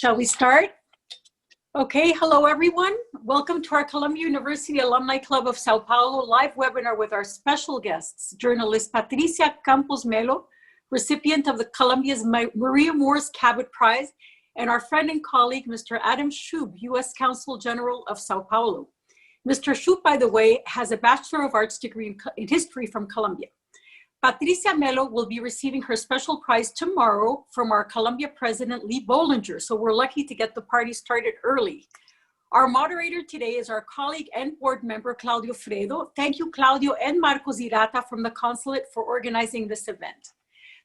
Shall we start? Okay, hello everyone. Welcome to our Columbia University Alumni Club of Sao Paulo live webinar with our special guests, journalist Patricia Campos Mello, recipient of the Columbia's Maria Moore's Cabot Prize, and our friend and colleague, Mr. Adam Shub, U.S. Consul General of Sao Paulo. Mr. Shub, by the way, has a Bachelor of Arts degree in history from Columbia. Patricia Mello will be receiving her special prize tomorrow from our Columbia President, Lee Bollinger, so we're lucky to get the party started early. Our moderator today is our colleague and board member, Claudio Fredo. Thank you, Claudio and Marcos Irata from the consulate for organizing this event.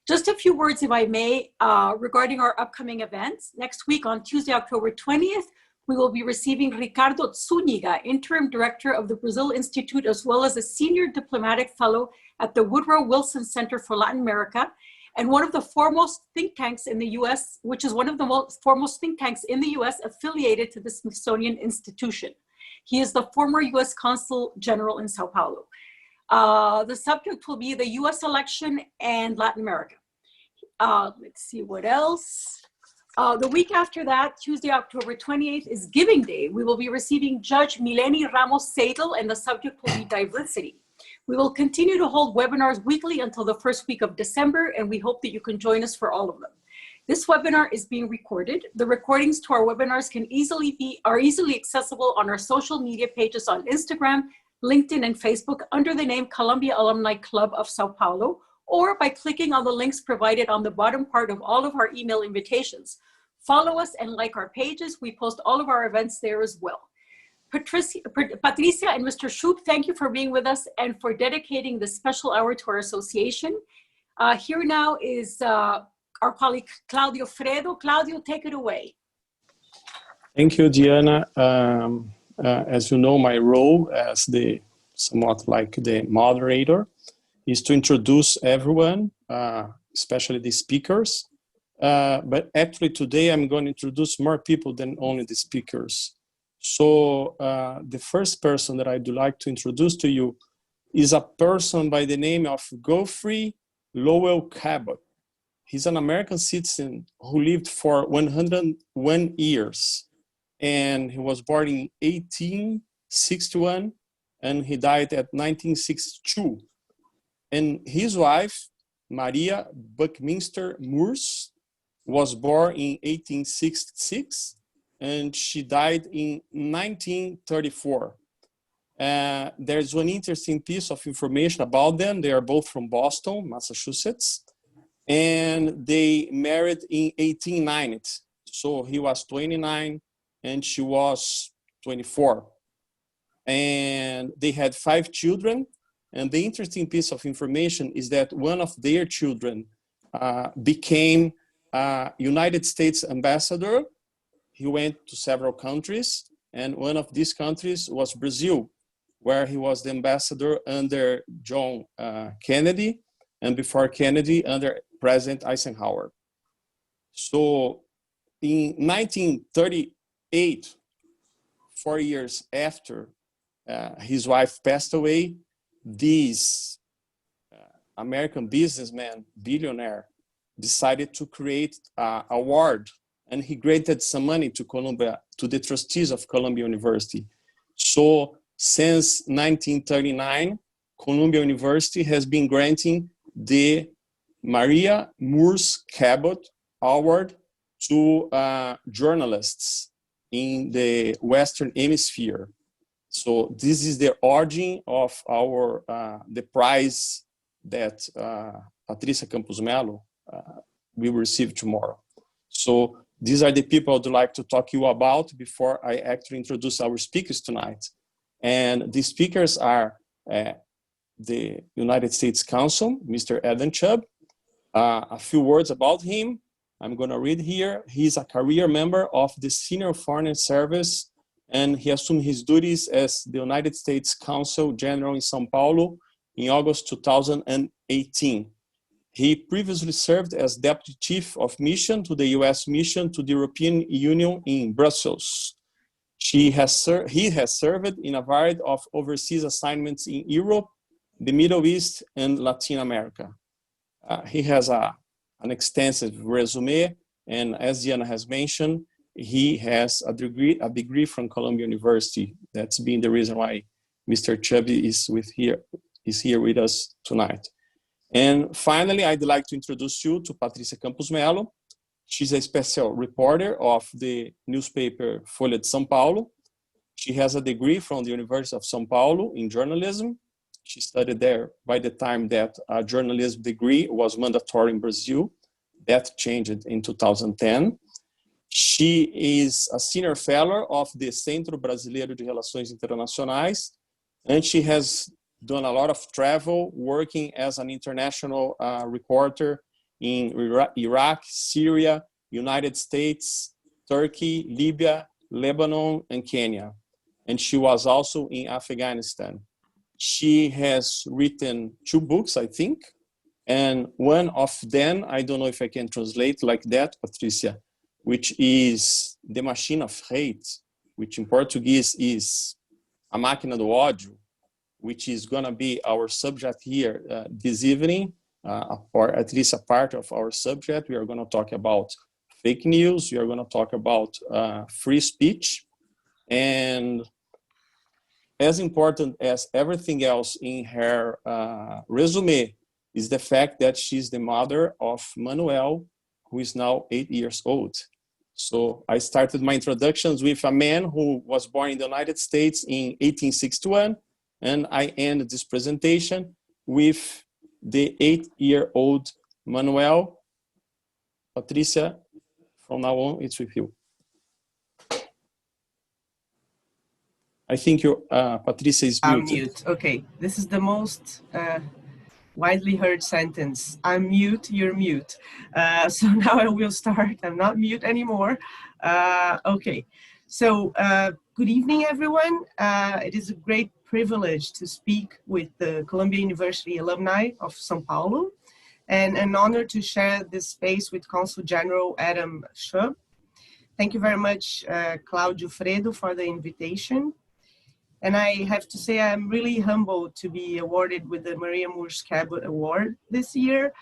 Just a few words, if I may, regarding our upcoming events. Next week on Tuesday, October 20th, we will be receiving Ricardo Zuniga, Interim Director of the Brazil Institute, as well as a Senior Diplomatic Fellow at the Woodrow Wilson Center for Latin America, and one of the foremost think tanks in the US, which is one of the most foremost think tanks in the US affiliated to the Smithsonian Institution. He is the former US Consul General in Sao Paulo. The subject will be the US election and Latin America. Let's see what else. The week after that, Tuesday, October 28th, is Giving Day. We will be receiving Judge Mileni Ramos Seidel, and the subject will be diversity. We will continue to hold webinars weekly until the first week of December, and we hope that you can join us for all of them. This webinar is being recorded. The recordings to our webinars are easily accessible on our social media pages on Instagram, LinkedIn, and Facebook under the name Columbia Alumni Club of Sao Paulo, or by clicking on the links provided on the bottom part of all of our email invitations. Follow us and like our pages. We post all of our events there as well. Patricia and Mr. Shub, thank you for being with us and for dedicating this special hour to our association. Here now is our colleague, Claudio Fredo. Claudio, take it away. Thank you, Diana. As you know, my role as somewhat like the moderator is to introduce everyone, especially the speakers. But actually today I'm going to introduce more people than only the speakers. So the first person that I'd like to introduce to you is a person by the name of Godfrey Lowell Cabot. He's an American citizen who lived for 101 years. And he was born in 1861 and he died at 1962. And his wife, Maria Buckminster Moores, was born in 1866 and she died in 1934. There's one interesting piece of information about them. They are both from Boston, Massachusetts, and they married in 1890. So he was 29 and she was 24. And they had 5 children. And the interesting piece of information is that one of their children became a United States ambassador. He went to several countries, and one of these countries was Brazil, where he was the ambassador under John Kennedy, and before Kennedy, under President Eisenhower. So in 1938, 4 years after his wife passed away, this American businessman, billionaire, decided to create an award, and he granted some money to Columbia, to the trustees of Columbia University. So since 1939, Columbia University has been granting the Maria Moore's Cabot Award to journalists in the Western Hemisphere. So this is the origin of our the prize that Patricia Campos Mello will receive tomorrow. So these are the people I'd like to talk to you about before I actually introduce our speakers tonight. And the speakers are the United States Consul, Mr. Adam Shub. A few words about him. I'm going to read here. He's a career member of the Senior Foreign Service, and he assumed his duties as the United States Consul General in Sao Paulo in August 2018. He previously served as Deputy Chief of Mission to the U.S. Mission to the European Union in Brussels. He has served in a variety of overseas assignments in Europe, the Middle East, and Latin America. He has an extensive resume, and as Diana has mentioned, he has a degree from Columbia University. That's been the reason why Mr. Shub is here with us tonight. And finally, I'd like to introduce you to Patricia Campos Mello. She's a special reporter of the newspaper Folha de São Paulo. She has a degree from the University of São Paulo in journalism. She studied there by the time that a journalism degree was mandatory in Brazil. That changed in 2010. She is a senior fellow of the Centro Brasileiro de Relações Internacionais, and she has done a lot of travel working as an international reporter in Iraq, Syria, United States, Turkey, Libya, Lebanon, and Kenya. And she was also in Afghanistan. She has written 2 books, I think, and one of them, I don't know if I can translate like that, Patricia, which is The Machine of Hate, which in Portuguese is A Máquina do Ódio, which is going to be our subject here this evening, or at least a part of our subject. We are going to talk about fake news. We are going to talk about free speech. And as important as everything else in her resume is the fact that she's the mother of Manuel, who is now 8 years old. So I started my introductions with a man who was born in the United States in 1861, and I end this presentation with the 8-year-old Manuel. Patricia, from now on, it's with you. I think Patricia is muted. I'm mute. Okay, this is the most widely heard sentence. I'm mute, you're mute. So now I will start. I'm not mute anymore. Okay, so good evening, everyone. It is a great privilege to speak with the Columbia University alumni of São Paulo, and an honor to share this space with Consul General Adam Shub. Thank you very much, Claudio Fredo, for the invitation. And I have to say I'm really humbled to be awarded with the Maria Moores Cabot Award this year.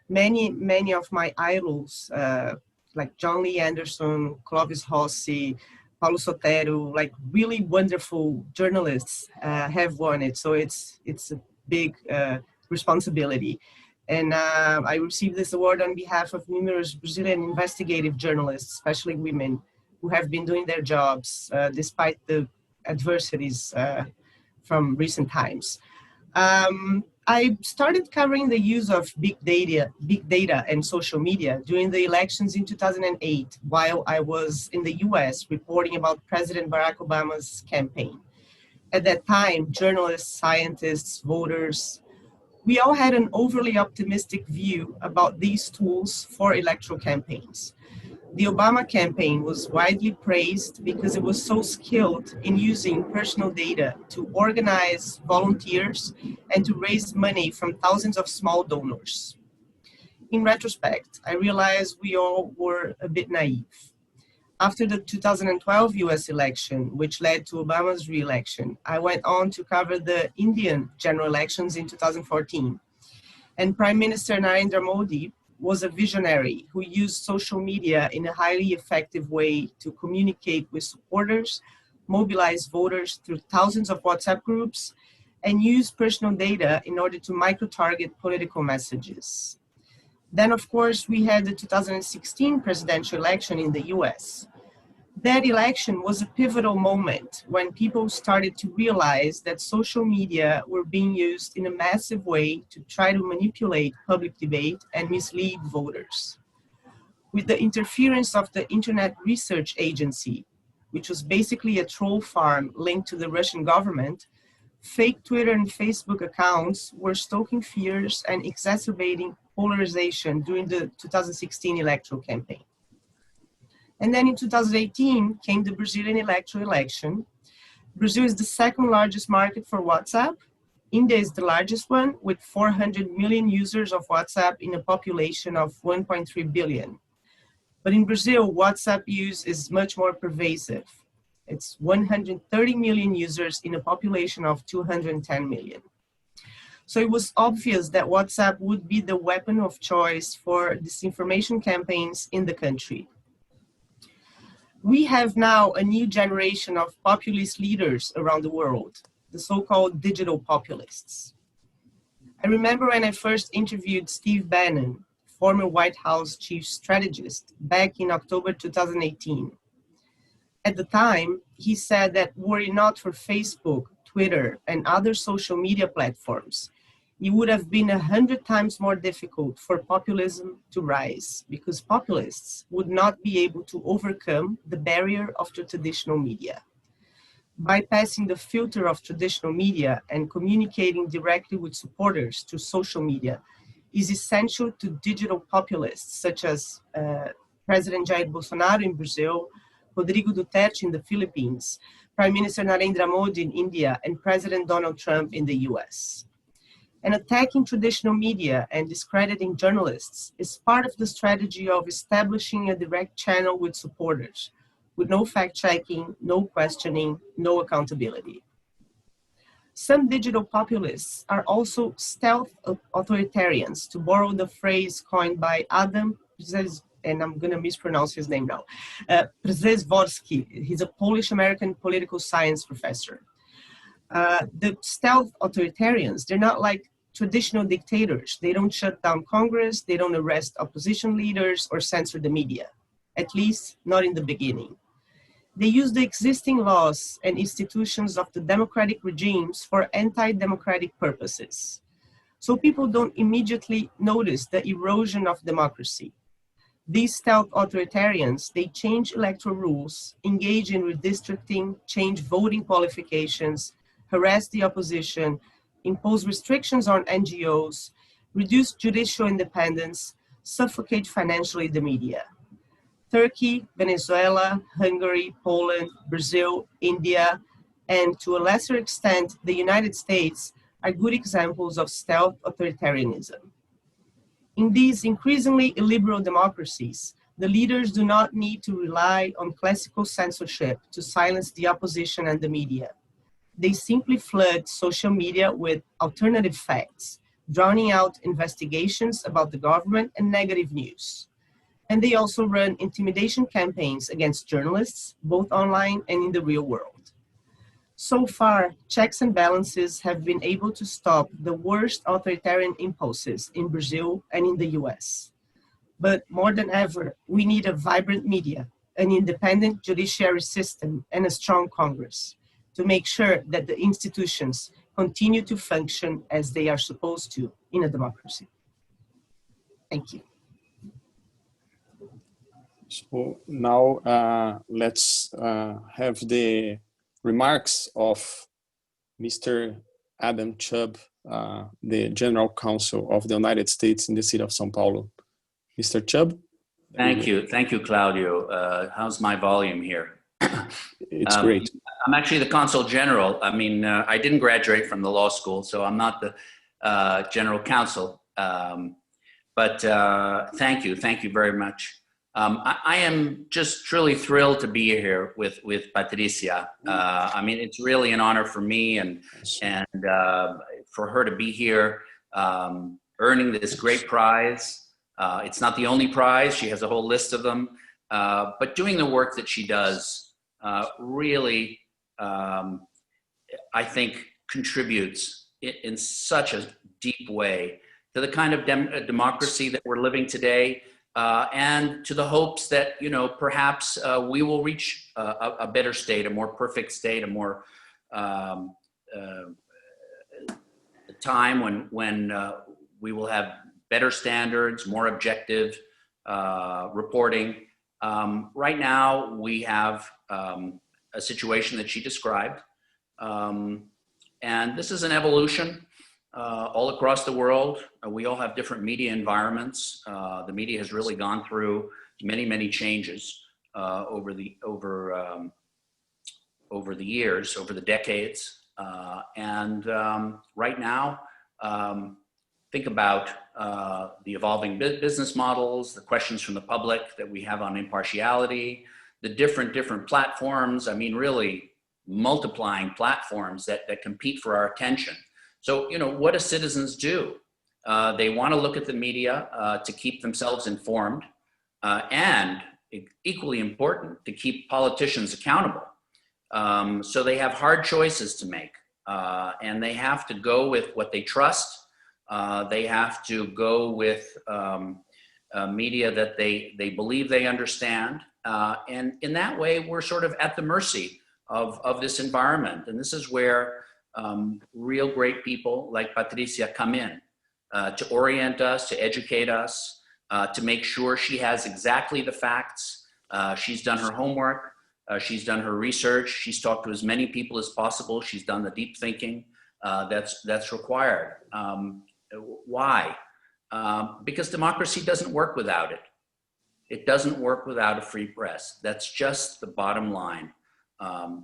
Many of my idols, like John Lee Anderson, Clovis Rossi, Paulo Sotero, like really wonderful journalists have won it. So it's a big responsibility. And I received this award on behalf of numerous Brazilian investigative journalists, especially women, who have been doing their jobs despite the adversities from recent times. I started covering the use of big data and social media during the elections in 2008, while I was in the US reporting about President Barack Obama's campaign. At that time, journalists, scientists, voters, we all had an overly optimistic view about these tools for electoral campaigns. The Obama campaign was widely praised because it was so skilled in using personal data to organize volunteers and to raise money from thousands of small donors. In retrospect, I realized we all were a bit naive. After the 2012 US election, which led to Obama's re-election, I went on to cover the Indian general elections in 2014. And Prime Minister Narendra Modi was a visionary who used social media in a highly effective way to communicate with supporters, mobilize voters through thousands of WhatsApp groups, and use personal data in order to micro-target political messages. Then, of course, we had the 2016 presidential election in the US. That election was a pivotal moment when people started to realize that social media were being used in a massive way to try to manipulate public debate and mislead voters. With the interference of the Internet Research Agency, which was basically a troll farm linked to the Russian government, fake Twitter and Facebook accounts were stoking fears and exacerbating polarization during the 2016 electoral campaign. And then in 2018 came the Brazilian electoral election. Brazil is the second largest market for WhatsApp. India is the largest one with 400 million users of WhatsApp in a population of 1.3 billion. But in Brazil, WhatsApp use is much more pervasive. It's 130 million users in a population of 210 million. So it was obvious that WhatsApp would be the weapon of choice for disinformation campaigns in the country. We have now a new generation of populist leaders around the world, the so-called digital populists. I remember when I first interviewed Steve Bannon, former White House chief strategist, back in October 2018. At the time, he said that were it not for Facebook, Twitter, and other social media platforms, it would have been 100 times more difficult for populism to rise, because populists would not be able to overcome the barrier of the traditional media. Bypassing the filter of traditional media and communicating directly with supporters through social media is essential to digital populists such as President Jair Bolsonaro in Brazil, Rodrigo Duterte in the Philippines, Prime Minister Narendra Modi in India, and President Donald Trump in the US. And attacking traditional media and discrediting journalists is part of the strategy of establishing a direct channel with supporters, with no fact-checking, no questioning, no accountability. Some digital populists are also stealth authoritarians, to borrow the phrase coined by Adam, and I'm going to mispronounce his name now, Przezworsky. He's a Polish-American political science professor. The stealth authoritarians, they're not like traditional dictators. They don't shut down Congress, they don't arrest opposition leaders or censor the media, at least not in the beginning. They use the existing laws and institutions of the democratic regimes for anti-democratic purposes. So people don't immediately notice the erosion of democracy. These stealth authoritarians, they change electoral rules, engage in redistricting, change voting qualifications, harass the opposition, impose restrictions on NGOs, reduce judicial independence, suffocate financially the media. Turkey, Venezuela, Hungary, Poland, Brazil, India, and to a lesser extent, the United States are good examples of stealth authoritarianism. In these increasingly illiberal democracies, the leaders do not need to rely on classical censorship to silence the opposition and the media. They simply flood social media with alternative facts, drowning out investigations about the government and negative news. And they also run intimidation campaigns against journalists, both online and in the real world. So far, checks and balances have been able to stop the worst authoritarian impulses in Brazil and in the US. But more than ever, we need a vibrant media, an independent judiciary system, and a strong Congress to make sure that the institutions continue to function as they are supposed to in a democracy. Thank you. So now let's have the remarks of Mr. Adam Shub, the General Counsel of the United States in the city of São Paulo. Mr. Shub? Thank you, Claudio. How's my volume here? It's great. I'm actually the Consul General. I mean, I didn't graduate from the law school, so I'm not the General Counsel. But thank you very much. I am just truly thrilled to be here with Patricia. I mean, it's really an honor for me and for her to be here, earning this great prize. It's not the only prize; she has a whole list of them. But doing the work that she does really, I think, contributes in such a deep way to the kind of democracy that we're living today. And to the hopes that, you know, perhaps we will reach a better state, a more perfect state, a more time when we will have better standards, more objective reporting. Right now, we have a situation that she described. And this is an evolution. All across the world, we all have different media environments. The media has really gone through many changes over the years, over the decades. And right now, think about the evolving business models, the questions from the public that we have on impartiality, the different platforms. I mean, really multiplying platforms that compete for our attention. So, you know, what do citizens do? They want to look at the media to keep themselves informed and equally important to keep politicians accountable. So they have hard choices to make, and they have to go with what they trust. They have to go with media that they believe they understand. And in that way, we're sort of at the mercy of this environment. And this is where real great people like Patricia come in to orient us, to educate us, to make sure she has exactly the facts. She's done her homework. She's done her research. She's talked to as many people as possible. She's done the deep thinking that's required. Why? Because democracy doesn't work without it. It doesn't work without a free press. That's just the bottom line.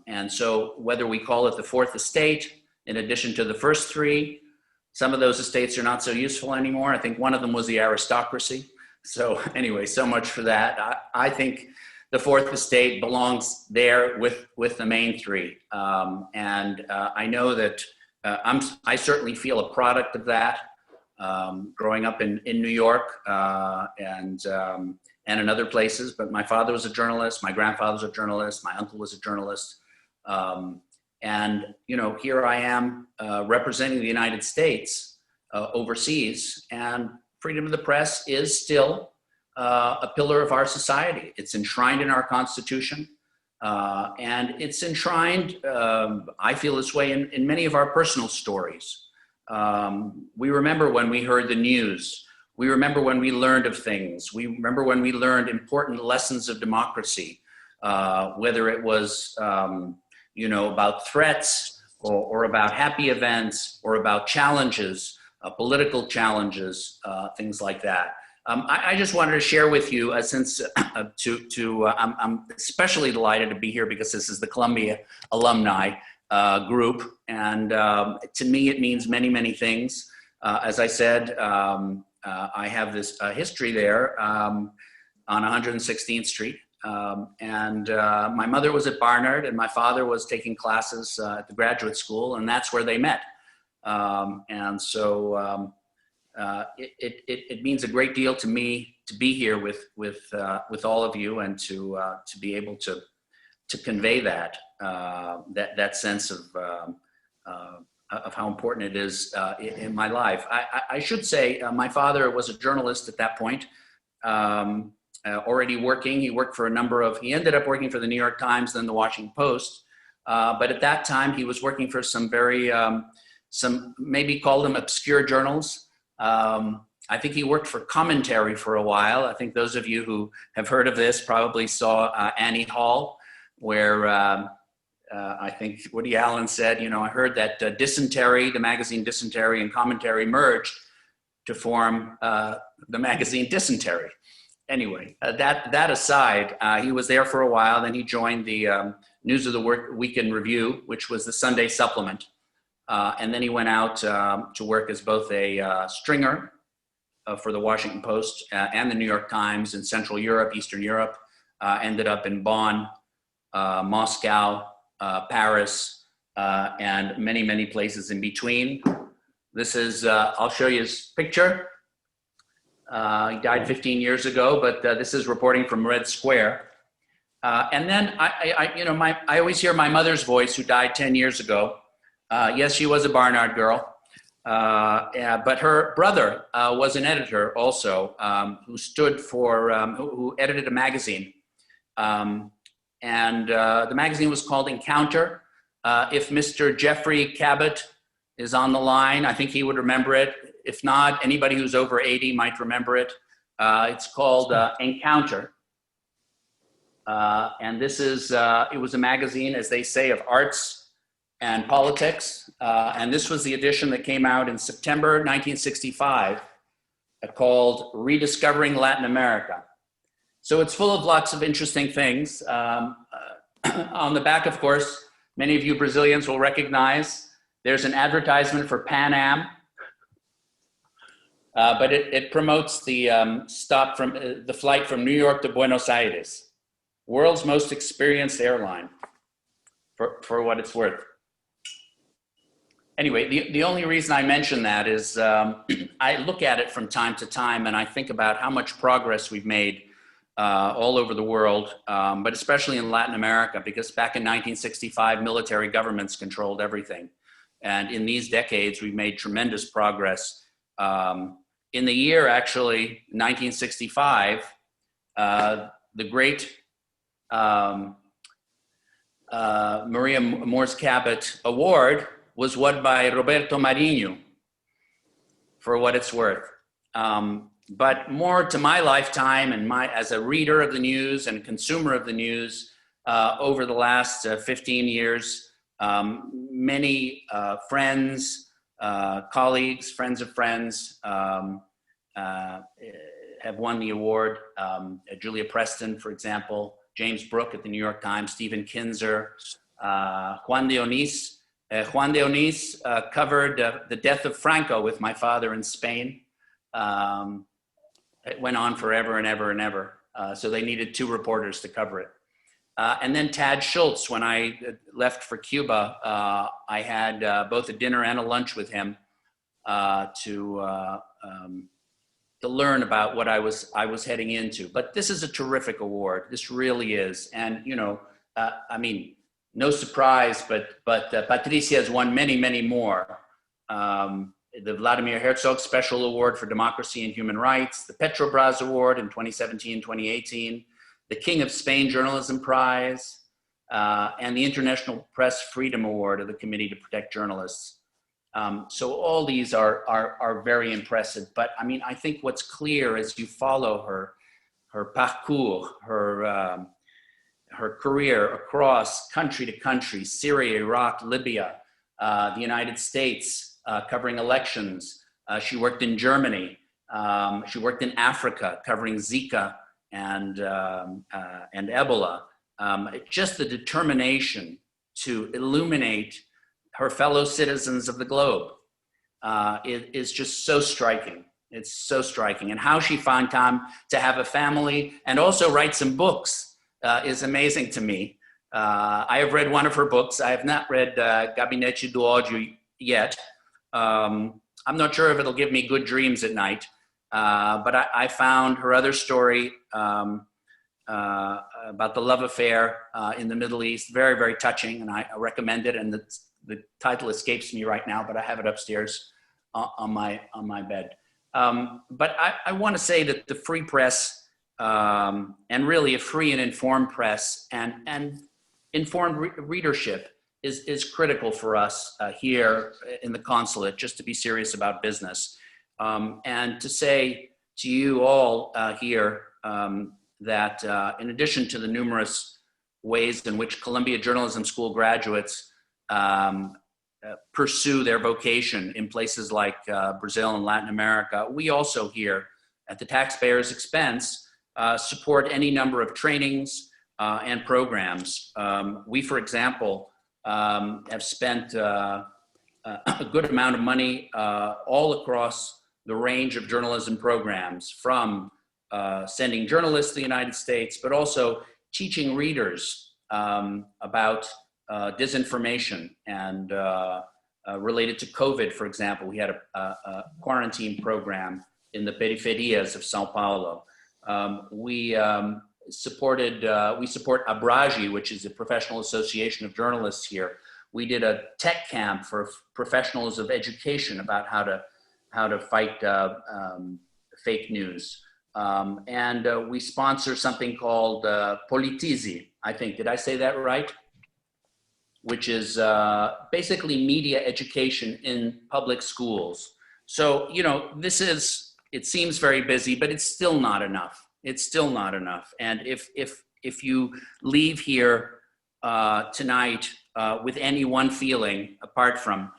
And so whether we call it the fourth estate, in addition to the first three, some of those estates are not so useful anymore. I think one of them was the aristocracy. So anyway, so much for that. I think the fourth estate belongs there with the main three. And I know that I certainly feel a product of that. Growing up in New York and in other places, but my father was a journalist, my grandfather was a journalist, my uncle was a journalist. And, you know, here I am representing the United States overseas, and freedom of the press is still a pillar of our society. It's enshrined in our Constitution, and it's enshrined, I feel this way, in many of our personal stories. We remember when we heard the news. We remember when we learned of things. We remember when we learned important lessons of democracy, whether it was, you know, about threats or about happy events or about challenges, political challenges, things like that. I just wanted to share with you, since I'm especially delighted to be here because this is the Columbia Alumni group, and to me it means many, many things. As I said, I have this history there on 116th Street, and my mother was at Barnard and my father was taking classes at the graduate school, and that's where they met. And so it means a great deal to me to be here with all of you, and to be able to convey that sense of how important it is in my life. I should say my father was a journalist at that point, already working. He worked for he ended up working for the New York Times, then the Washington Post. But at that time, he was working for some maybe called them obscure journals. I think he worked for Commentary for a while. I think those of you who have heard of this probably saw Annie Hall, where I think Woody Allen said, you know, I heard that Dysentery, the magazine Dysentery, and Commentary merged to form the magazine Dysentery. Anyway, that aside, he was there for a while. Then he joined the News of the Week in Review, which was the Sunday supplement. And then he went out to work as both a stringer for the Washington Post and the New York Times in Central Europe, Eastern Europe. Ended up in Bonn, Moscow, Paris, and many, many places in between. This is, I'll show you his picture. He died 15 years ago, but this is reporting from Red Square. And then I always hear my mother's voice, who died 10 years ago. Yes, she was a Barnard girl, but her brother was an editor also, who stood for, who edited a magazine. And the magazine was called Encounter. If Mr. Jeffrey Cabot is on the line, I think he would remember it. If not, anybody who's over 80 might remember it. It's called Encounter. And this is, it was a magazine, as they say, of arts and politics. And this was the edition that came out in September 1965, called Rediscovering Latin America. So it's full of lots of interesting things. On the back, of course, many of you Brazilians will recognize, there's an advertisement for Pan Am. But it promotes the the flight from New York to Buenos Aires, world's most experienced airline, for what it's worth. Anyway, the only reason I mention that is I look at it from time to time and I think about how much progress we've made all over the world, but especially in Latin America, because back in 1965, military governments controlled everything. And in these decades, we've made tremendous progress. In the year, actually, 1965, the great Maria Morse Cabot Award was won by Roberto Marinho, for what it's worth. But more to my lifetime and as a reader of the news and consumer of the news over the last 15 years, many friends, colleagues, friends of friends have won the award. Julia Preston, for example, James Brooke at the New York Times, Stephen Kinzer, Juan de Onís. Juan de Onís covered the death of Franco with my father in Spain. It went on forever and ever and ever. So they needed 2 reporters to cover it. And then Tad Schultz, when I left for Cuba, I had both a dinner and a lunch with him to learn about what I was heading into. But this is a terrific award. This really is. And, you know, I mean, no surprise, but Patricia has won many, many more. The Vladimir Herzog Special Award for Democracy and Human Rights, the Petrobras Award in 2017, 2018, the King of Spain Journalism Prize, and the International Press Freedom Award of the Committee to Protect Journalists. So all these are very impressive. But I mean, I think what's clear as you follow her parcours, her career across country to country, Syria, Iraq, Libya, the United States, covering elections. She worked in Germany. She worked in Africa, covering Zika and Ebola. Just the determination to illuminate her fellow citizens of the globe is just so striking. It's so striking. And how she found time to have a family and also write some books is amazing to me. I have read one of her books. I have not read Gabinete do Ódio yet. I'm not sure if it'll give me good dreams at night, but I found her other story about the love affair in the Middle East very, very touching, and I recommend it. And the title escapes me right now, but I have it upstairs on my bed. But I want to say that the free press, and really a free and informed press and informed readership is critical for us here in the consulate, just to be serious about business. And to say to you all here that in addition to the numerous ways in which Columbia Journalism School graduates pursue their vocation in places like Brazil and Latin America, we also here at the taxpayers' expense support any number of trainings and programs. We, for example, have spent a good amount of money all across the range of journalism programs, from sending journalists to the United States, but also teaching readers about disinformation and related to COVID, for example. We had a quarantine program in the periferias of Sao Paulo. We support Abrage, which is a professional association of journalists here. We did a tech camp for professionals of education about how to fight fake news. And we sponsor something called Politizi, I think. Did I say that right? Which is basically media education in public schools. So, you know, it seems very busy, but it's still not enough. It's still not enough. And if you leave here tonight with any one feeling, apart from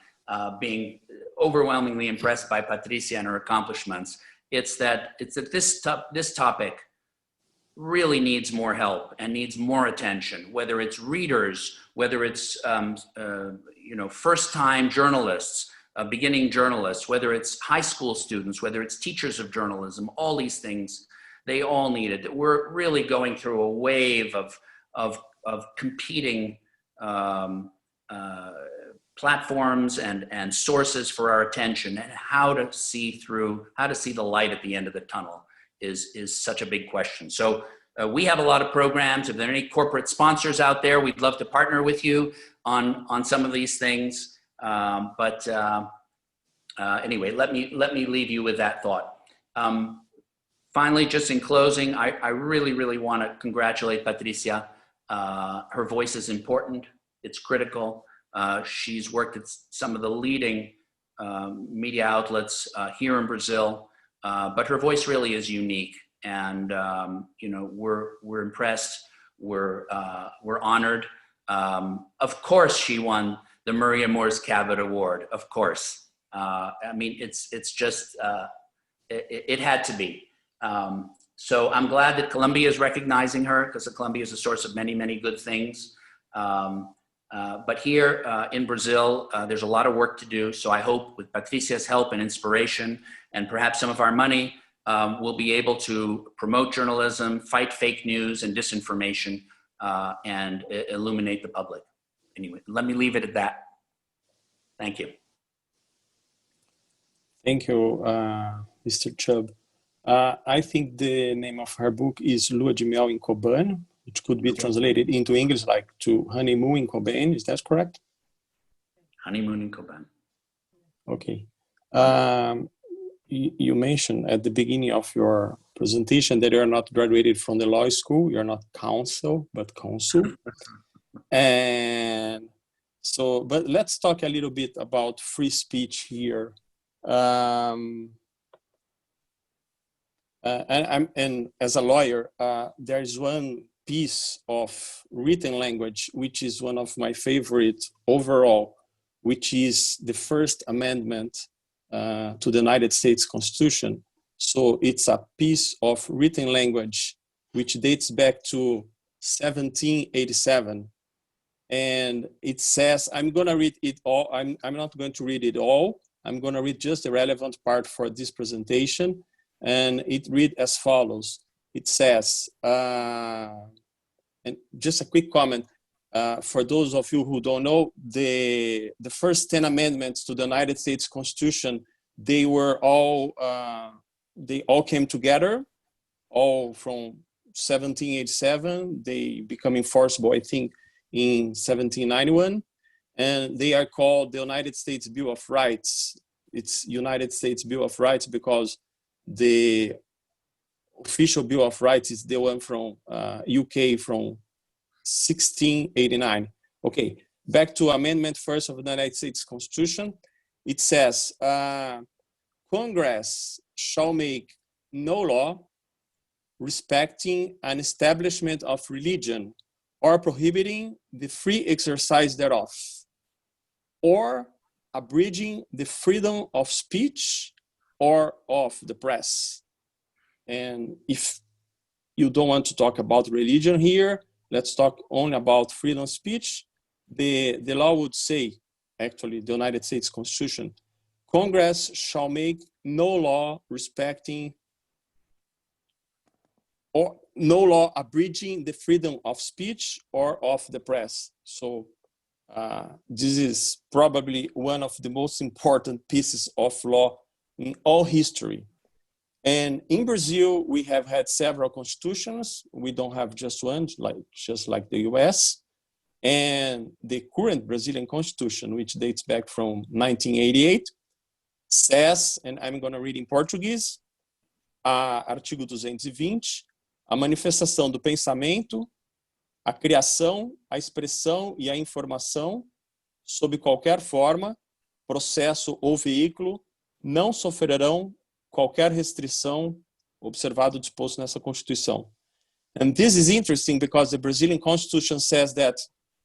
being overwhelmingly impressed by Patricia and her accomplishments, it's that this topic really needs more help and needs more attention, whether it's readers, whether it's first-time journalists, beginning journalists, whether it's high school students, whether it's teachers of journalism, all these things, they all need it. We're really going through a wave of competing platforms and sources for our attention, and how to see the light at the end of the tunnel is such a big question. So We have a lot of programs. If there are any corporate sponsors out there, we'd love to partner with you on some of these things. Anyway, let me leave you with that thought. Finally, just in closing, I really, really want to congratulate Patricia. Her voice is important. It's critical. She's worked at some of the leading media outlets here in Brazil, but her voice really is unique. And you know, we're impressed. We're honored. Of course, she won the Maria Moores Cabot Award. Of course. I mean, it's just it had to be. So I'm glad that Colombia is recognizing her, because Colombia is a source of many, many good things. But here in Brazil, there's a lot of work to do. So I hope with Patricia's help and inspiration, and perhaps some of our money, we'll be able to promote journalism, fight fake news and disinformation, and illuminate the public. Anyway, let me leave it at that. Thank you. Thank you, Mr. Shub. I think the name of her book is Lua de Mel em Coban, which could be translated into English like to Honeymoon in Coban. Is that correct? Honeymoon in Coban. Okay. You mentioned at the beginning of your presentation that you're not graduated from the law school. You're not counsel, but consul. And so, but let's talk a little bit about free speech here. And as a lawyer, there is one piece of written language which is one of my favorite overall, which is the First Amendment to the United States Constitution. So it's a piece of written language which dates back to 1787. And it says, I'm going to read it all. I'm not going to read it all. I'm going to read just the relevant part for this presentation. And it reads as follows. It says, and just a quick comment, for those of you who don't know, the first 10 amendments to the United States Constitution, they all came together, all from 1787. They become enforceable, I think, in 1791. And they are called the United States Bill of Rights. It's United States Bill of Rights because the official Bill of Rights is the one from UK from 1689. Okay, back to Amendment First of the United States Constitution. It says, Congress shall make no law respecting an establishment of religion or prohibiting the free exercise thereof, or abridging the freedom of speech or of the press. And if you don't want to talk about religion here, let's talk only about freedom of speech. The law would say, actually, the United States Constitution, Congress shall make no law respecting or no law abridging the freedom of speech or of the press. So this is probably one of the most important pieces of law in all history. And in Brazil, we have had several constitutions. We don't have just one, just like the US. And the current Brazilian constitution, which dates back from 1988, says, and I'm going to read in Portuguese, artigo 220, a manifestação do pensamento, a criação, a expressão e a informação, sob qualquer forma, processo ou veículo, não sofrerão qualquer restrição, observado o disposto nessa Constituição. And this is interesting because the Brazilian Constitution says that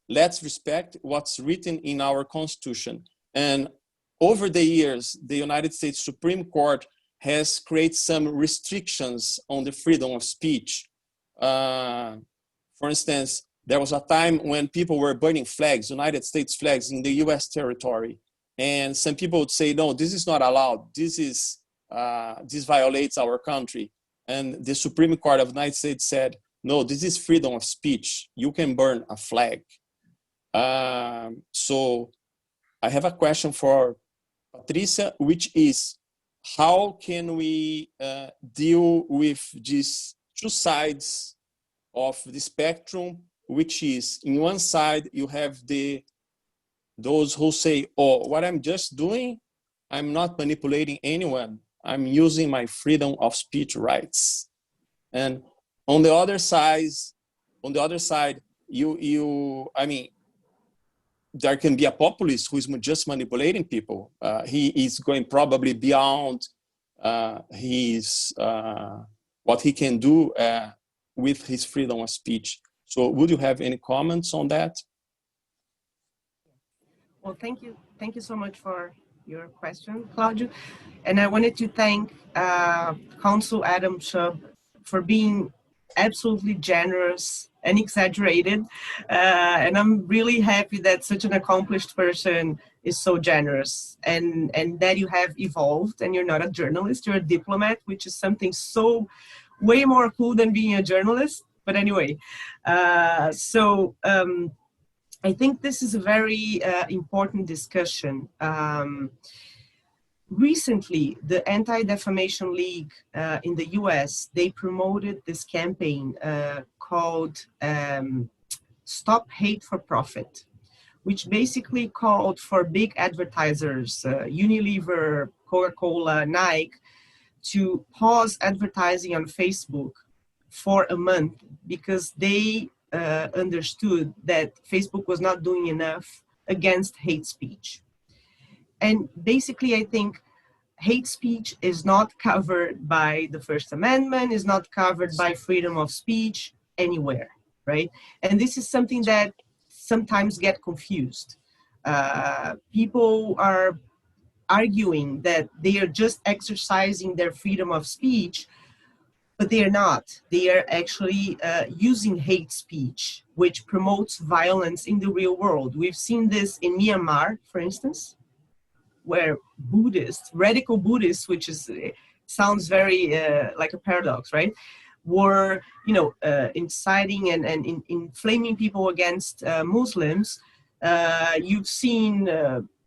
let's respect what's written in our Constitution. And over the years, the United States Supreme Court has created some restrictions on the freedom of speech. For instance, there was a time when people were burning flags, United States flags in the US territory. And some people would say, no, this is not allowed. This violates our country. And the Supreme Court of the United States said, no, this is freedom of speech. You can burn a flag. So I have a question for Patricia, which is, how can we deal with these two sides of the spectrum, which is in one side you have those who say, oh, what I'm just doing, I'm not manipulating anyone. I'm using my freedom of speech rights. And on the other side, I mean, there can be a populist who is just manipulating people. He is going probably beyond what he can do with his freedom of speech. So would you have any comments on that? Well, thank you. Thank you so much for your question, Claudio. And I wanted to thank Consul Adam Shub for being absolutely generous and exaggerated. And I'm really happy that such an accomplished person is so generous, and that you have evolved and you're not a journalist, you're a diplomat, which is something so way more cool than being a journalist. But anyway, I think this is a very important discussion. Recently, the Anti-Defamation League in the US, they promoted this campaign called Stop Hate for Profit, which basically called for big advertisers, Unilever, Coca-Cola, Nike, to pause advertising on Facebook for a month because they understood that Facebook was not doing enough against hate speech. And basically, I think hate speech is not covered by the First Amendment, is not covered by freedom of speech anywhere, right? And this is something that sometimes get confused. People are arguing that they are just exercising their freedom of speech, but they are not. They are actually using hate speech, which promotes violence in the real world. We've seen this in Myanmar, for instance, where Buddhists, radical Buddhists, which is sounds very like a paradox, right? Were, inciting and inflaming people against Muslims. You've seen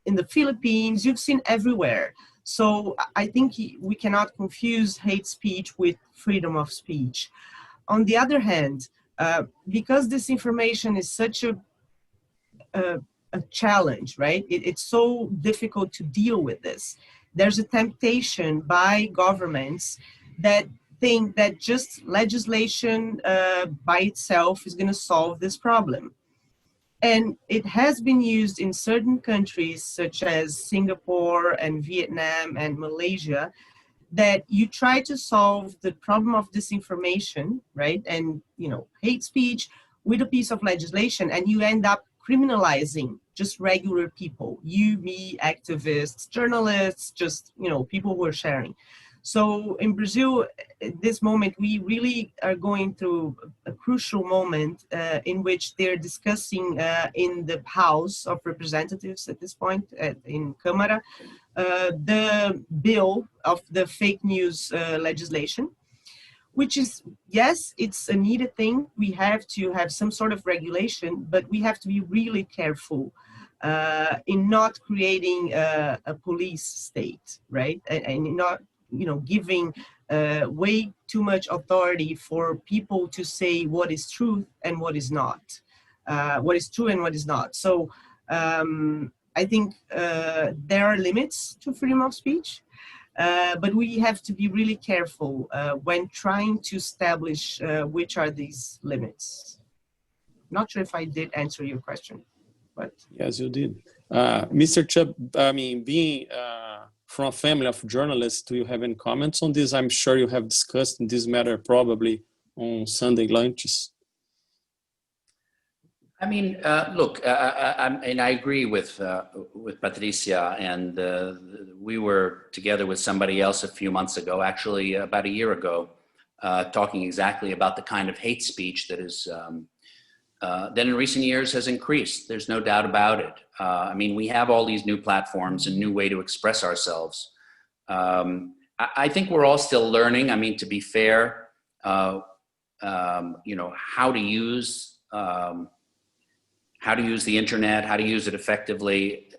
in the Philippines, you've seen everywhere. So I think we cannot confuse hate speech with freedom of speech. On the other hand, because this information is such a challenge, right? It's so difficult to deal with this. There's a temptation by governments that think that just legislation by itself is going to solve this problem. And it has been used in certain countries such as Singapore and Vietnam and Malaysia, that you try to solve the problem of disinformation, right? And, hate speech with a piece of legislation, and you end up criminalizing just regular people, you, me, activists, journalists, just, people who are sharing. So in Brazil, at this moment, we really are going through a crucial moment in which they're discussing in the House of Representatives at this point, in Câmara, the bill of the fake news legislation, which is, yes, it's a needed thing. We have to have some sort of regulation, but we have to be really careful in not creating a police state, right? And not, giving way too much authority for people to say what is truth and what is not, what is true and what is not. So I think there are limits to freedom of speech, but we have to be really careful when trying to establish which are these limits. Not sure if I did answer your question, but. Yes, you did. Mr. Shub, being from a family of journalists, do you have any comments on this? I'm sure you have discussed this matter probably on Sunday lunches. Look, and I agree with Patricia, and we were together with somebody else a few months ago, actually about a year ago, talking exactly about the kind of hate speech that is that in recent years has increased. There's no doubt about it. We have all these new platforms and new way to express ourselves. I think we're all still learning. To be fair, how to use the internet, how to use it effectively.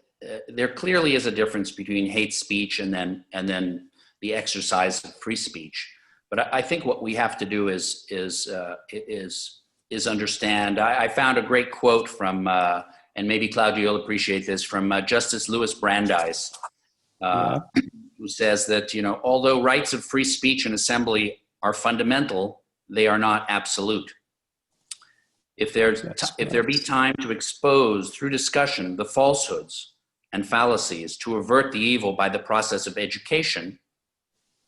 There clearly is a difference between hate speech and then the exercise of free speech. But I think what we have to do is understand. I found a great quote from, and maybe Claudia, you'll appreciate this, from Justice Louis Brandeis, who says that, you know, although rights of free speech and assembly are fundamental, they are not absolute. If there be time to expose through discussion the falsehoods and fallacies to avert the evil by the process of education,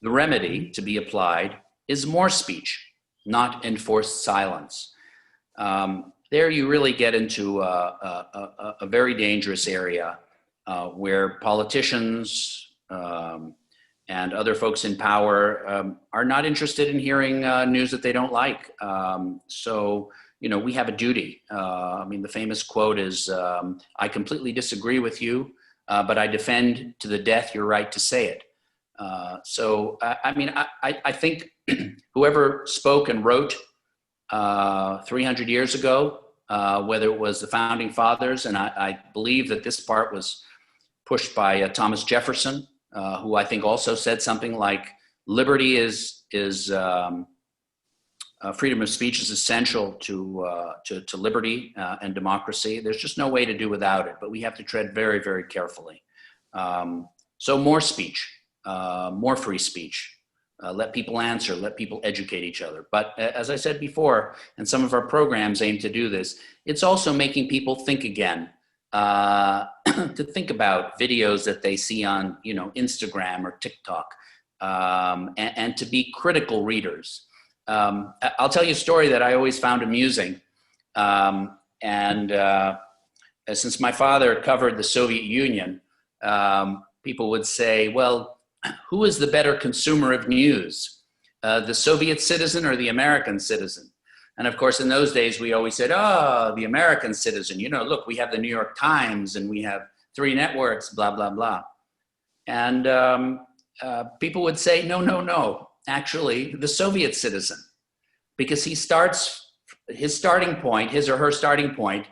the remedy to be applied is more speech, not enforced silence. There you really get into a very dangerous area where politicians and other folks in power are not interested in hearing news that they don't like. So, you know, we have a duty. I mean, the famous quote is, I completely disagree with you, but I defend to the death your right to say it. So, I mean, I think whoever spoke and wrote 300 years ago, whether it was the founding fathers, and I believe that this part was pushed by Thomas Jefferson, who I think also said something like, liberty is freedom of speech is essential to liberty and democracy. There's just no way to do without it, but we have to tread very, very carefully. So more speech, more free speech. Let people answer, let people educate each other. But as I said before, and some of our programs aim to do this, it's also making people think again, to think about videos that they see on, you know, Instagram or TikTok, and to be critical readers. I'll tell you a story that I always found amusing. Since my father covered the Soviet Union, people would say, well, who is the better consumer of news, the Soviet citizen or the American citizen? And of course, in those days, we always said, oh, the American citizen, you know, look, we have the New York Times and we have 3 networks, blah, blah, blah. And people would say, no, no, no, actually, the Soviet citizen, because his starting point, his or her starting point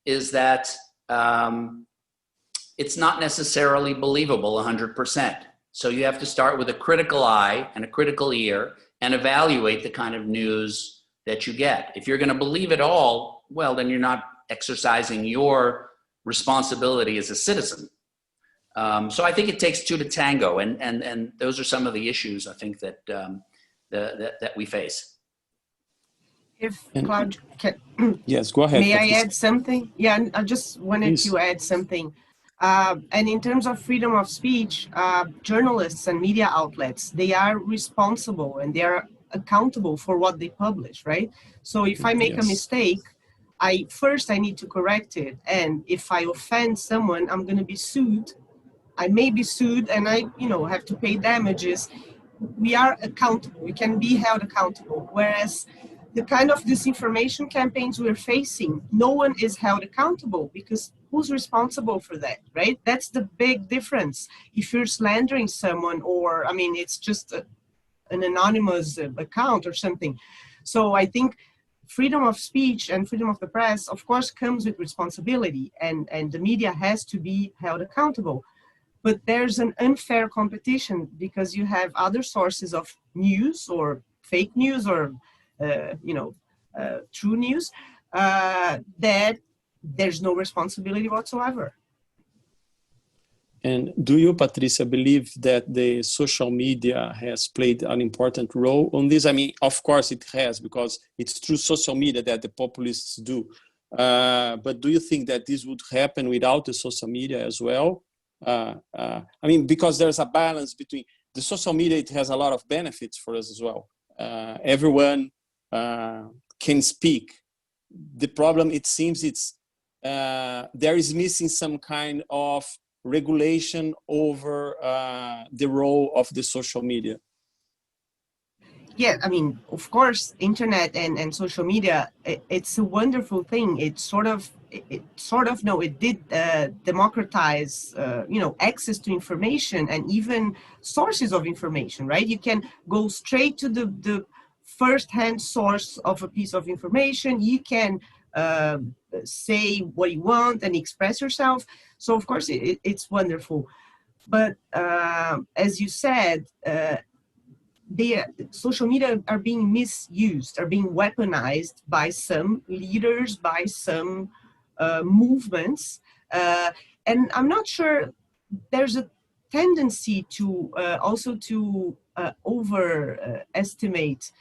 is that it's not necessarily believable 100%. So you have to start with a critical eye and a critical ear and evaluate the kind of news that you get. If you're going to believe it all, well, then you're not exercising your responsibility as a citizen. So I think it takes 2 to tango, and those are some of the issues I think that that we face. If Claude, yes, go ahead. May Patricia. I add something? Yeah, I just wanted to add something. And in terms of freedom of speech, journalists and media outlets, they are responsible and they are accountable for what they publish, right? So if I make a mistake, I need to correct it. And if I offend someone, I'm going to be sued. I may be sued and I, you know, have to pay damages. We are accountable. We can be held accountable. Whereas the kind of disinformation campaigns we're facing, no one is held accountable because who's responsible for that, right? That's the big difference. If you're slandering someone, or, I mean, it's just an anonymous account or something. So I think freedom of speech and freedom of the press, of course, comes with responsibility, and the media has to be held accountable. But there's an unfair competition because you have other sources of news or fake news or, true news, that there's no responsibility whatsoever. And do you, Patricia, believe that the social media has played an important role on this? I mean, of course it has, because it's through social media that the populists do. But do you think that this would happen without the social media as well? I mean, because there's a balance between the social media, it has a lot of benefits for us as well. Everyone can speak. The problem, it seems, it's there is missing some kind of regulation over the role of the social media. Yeah, I mean, of course, internet and social media, it's a wonderful thing. It did democratize, access to information and even sources of information, right? You can go straight to the first-hand source of a piece of information. You can say what you want and express yourself. So, of course, it's wonderful. But as you said, social media are being misused, are being weaponized by some leaders, by some movements. And I'm not sure, there's a tendency to also to overestimate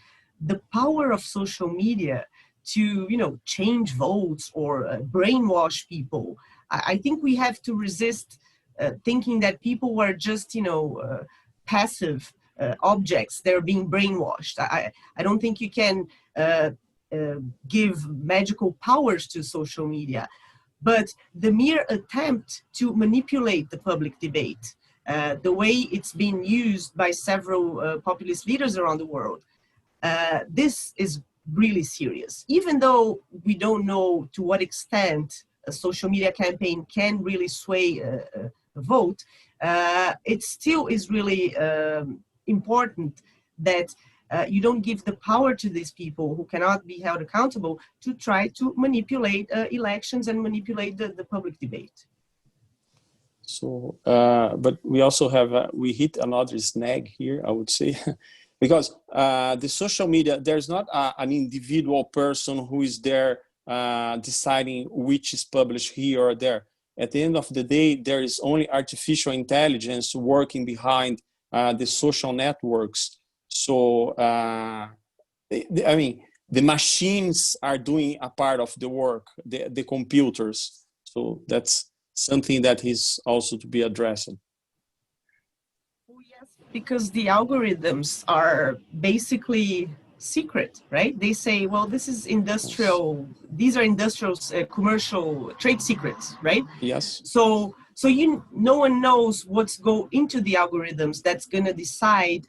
the power of social media to, change votes or brainwash people. I think we have to resist thinking that people were just, passive objects. They're being brainwashed. I don't think you can give magical powers to social media, but the mere attempt to manipulate the public debate, the way it's been used by several populist leaders around the world, this is really serious. Even though we don't know to what extent a social media campaign can really sway a vote, it still is really important that you don't give the power to these people who cannot be held accountable to try to manipulate elections and manipulate the public debate. So, but we also have, we hit another snag here, I would say, because the social media, there's not an individual person who is there deciding which is published here or there. At the end of the day, there is only artificial intelligence working behind the social networks. So, I mean, the machines are doing a part of the work, the computers. So that's something that is also to be addressed. Oh, yes, because the algorithms are basically secret, right? They say, well, this is industrial, these are industrial commercial trade secrets, right? Yes. So no one knows what's go into the algorithms that's going to decide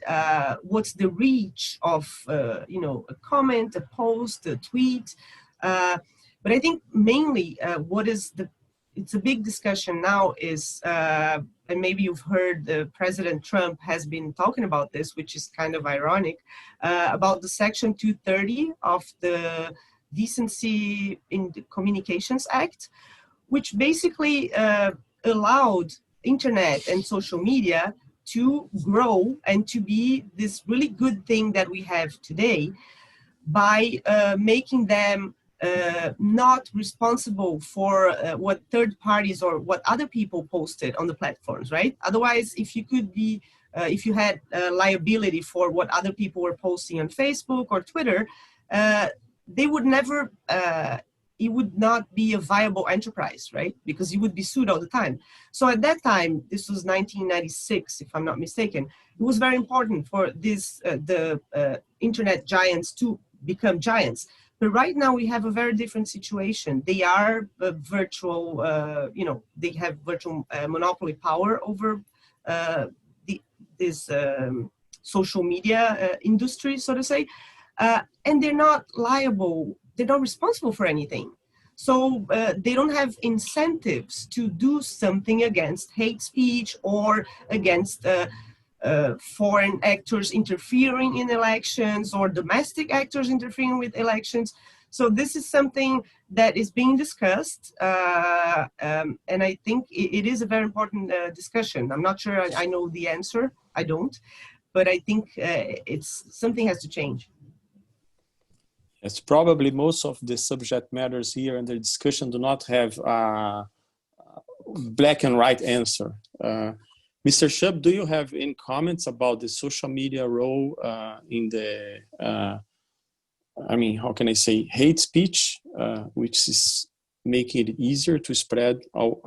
what's the reach of a comment, a post, a tweet. But I think mainly it's a big discussion now is, and maybe you've heard President Trump has been talking about this, which is kind of ironic, about the Section 230 of the Decency in the Communications Act, which basically allowed internet and social media to grow and to be this really good thing that we have today by making them not responsible for what third parties or what other people posted on the platforms, right? Otherwise, if you could be, if you had liability for what other people were posting on Facebook or Twitter, they would never, it would not be a viable enterprise, right? Because you would be sued all the time. So at that time, this was 1996, if I'm not mistaken, it was very important for this, the internet giants to become giants. But right now we have a very different situation. They are virtual, they have virtual monopoly power over this social media industry, so to say, and they're not liable, they're not responsible for anything. So they don't have incentives to do something against hate speech or against foreign actors interfering in elections or domestic actors interfering with elections. So this is something that is being discussed, and I think it is a very important discussion. I'm not sure I know the answer, I don't, but I think it's something has to change. It's probably most of the subject matters here and the discussion do not have a black and white answer. Mr. Shub, do you have any comments about the social media role in the, how can I say, hate speech, which is making it easier to spread all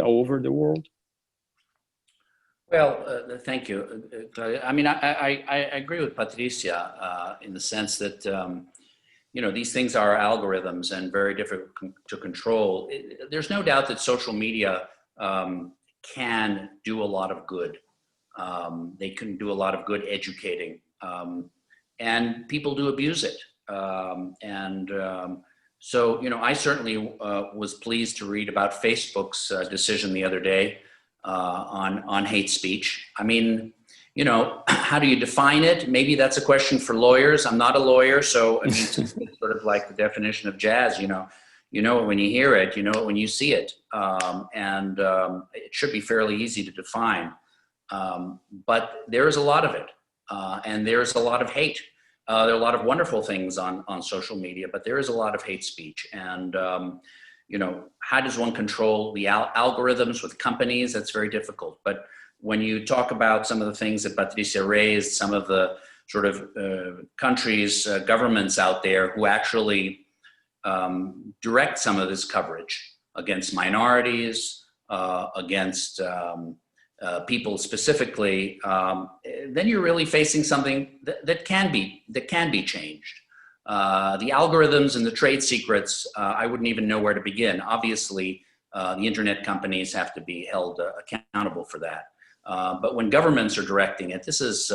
over the world? Well, thank you. I mean, I agree with Patricia in the sense that, these things are algorithms and very difficult to control. There's no doubt that social media can do a lot of good. They can do a lot of good educating, and people do abuse it. So, I certainly was pleased to read about Facebook's decision the other day on hate speech. I mean, how do you define it? Maybe that's a question for lawyers. I'm not a lawyer, so I mean, it's sort of like the definition of jazz. You know it when you hear it. You know it when you see it, and it should be fairly easy to define. But there is a lot of it, And there's a lot of hate. There are a lot of wonderful things on social media, but there is a lot of hate speech. And, how does one control the algorithms with companies? That's very difficult. But when you talk about some of the things that Patricia raised, some of the sort of countries, governments out there who actually direct some of this coverage against minorities, against people specifically, then you're really facing something that can be changed. The algorithms and the trade secrets, I wouldn't even know where to begin. Obviously, the internet companies have to be held accountable for that. But when governments are directing it, this is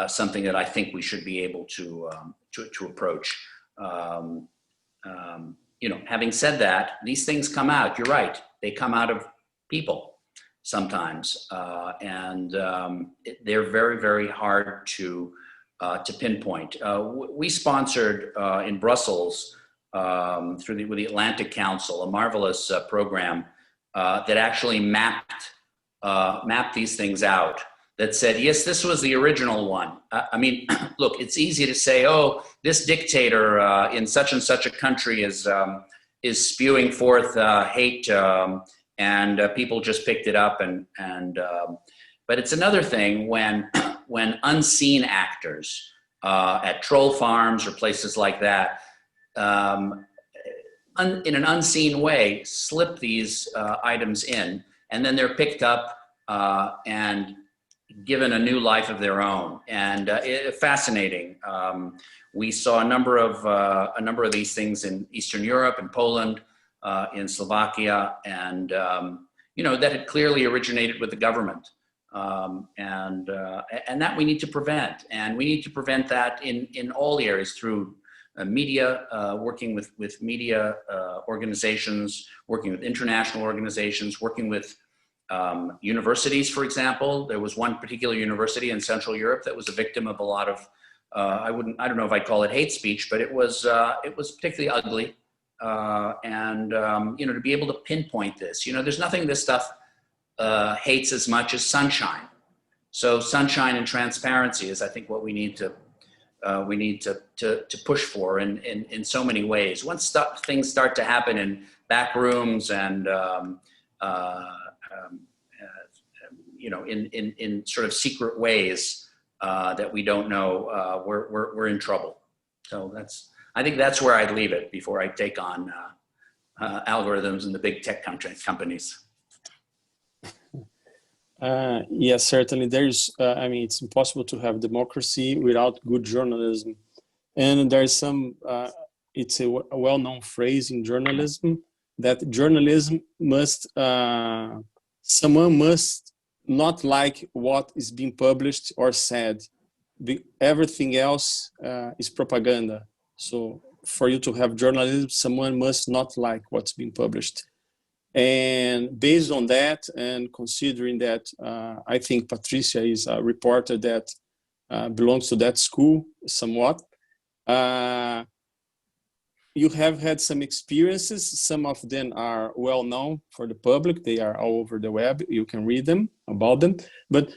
something that I think we should be able to approach. Having said that, these things come out. You're right; they come out of people sometimes, and they're very, very hard to pinpoint. We sponsored in Brussels with the Atlantic Council a marvelous program that actually mapped these things out. That said, yes, this was the original one. Look, it's easy to say, oh, this dictator in such and such a country is spewing forth hate, and people just picked it up. But it's another thing when unseen actors at troll farms or places like that, in an unseen way, slip these items in, and then they're picked up and given a new life of their own, and fascinating. We saw a number of these things in Eastern Europe, in Poland, in Slovakia, and that had clearly originated with the government, and that we need to prevent, and we need to prevent that in all areas through media, working with media organizations, working with international organizations, working with universities, for example. There was one particular university in Central Europe that was a victim of a lot of, I don't know if I'd call it hate speech, but it was particularly ugly. To be able to pinpoint this, there's nothing this stuff hates as much as sunshine. So sunshine and transparency is, I think, what we need to push for in so many ways. Once things start to happen in back rooms and in sort of secret ways that we don't know, we're in trouble. So I think that's where I'd leave it before I take on algorithms and the big tech companies. Yes, certainly. There's, it's impossible to have democracy without good journalism. And there's it's a well-known phrase in journalism that journalism someone must not like what is being published or said. Everything else is propaganda. So for you to have journalism, someone must not like what's being published. And based on that, and considering that, I think Patricia is a reporter that belongs to that school somewhat. You have had some experiences. Some of them are well known for the public. They are all over the web. You can read them about them. But